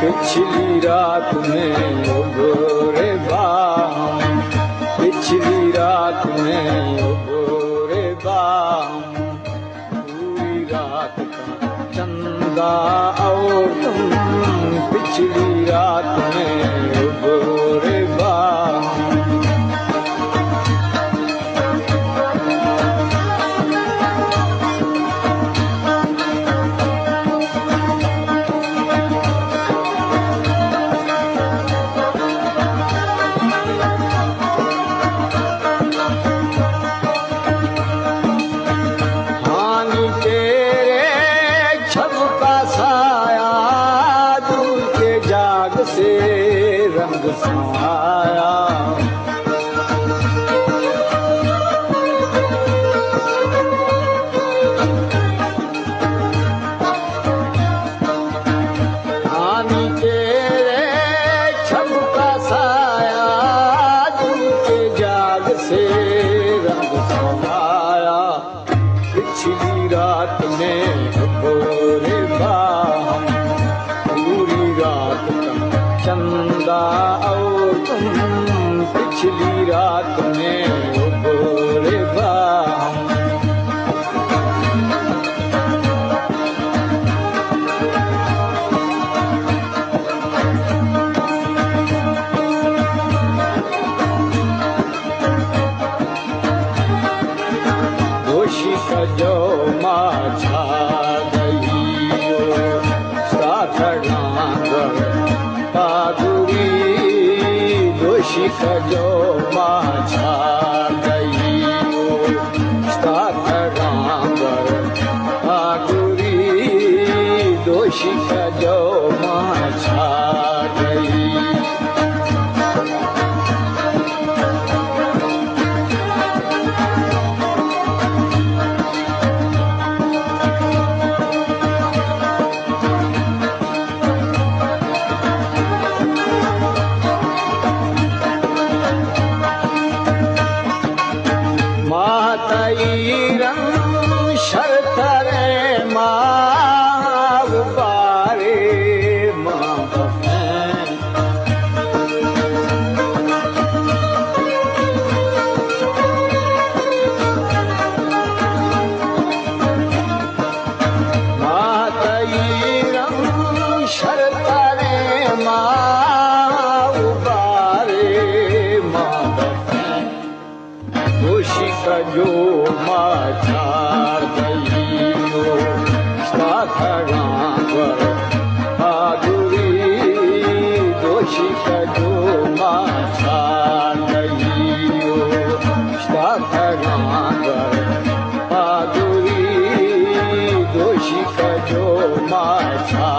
पिछली रात में उगोरे बाम, पिछली रात में उगोरे बाम, पूरी रात का चंदा और तुम, पिछली रात में उगोरे बाम। से रंग समाया, आनी तेरे छब का साया, दिल के जाग से रंग समाया। पिछली रात में भोरे बाम, पूरी रात चंदा और तुम, पिछली रात में उगोरे बाम। दोषी का जो माझा गई साथ डांगर दोषी का जो माझा गई साथ डांगर आगुरी, दोषी का जो माझा गई। रंग शर्तरे माँ बारे माँ बहन, मातई रंग शर्तरे माँ बारे माँ बहन, दोषी का जो माझा गई साथ डांगर आगुरी, दोषी का जो माझा गई साथ डांगर आगुरी, दोषी का जो माझा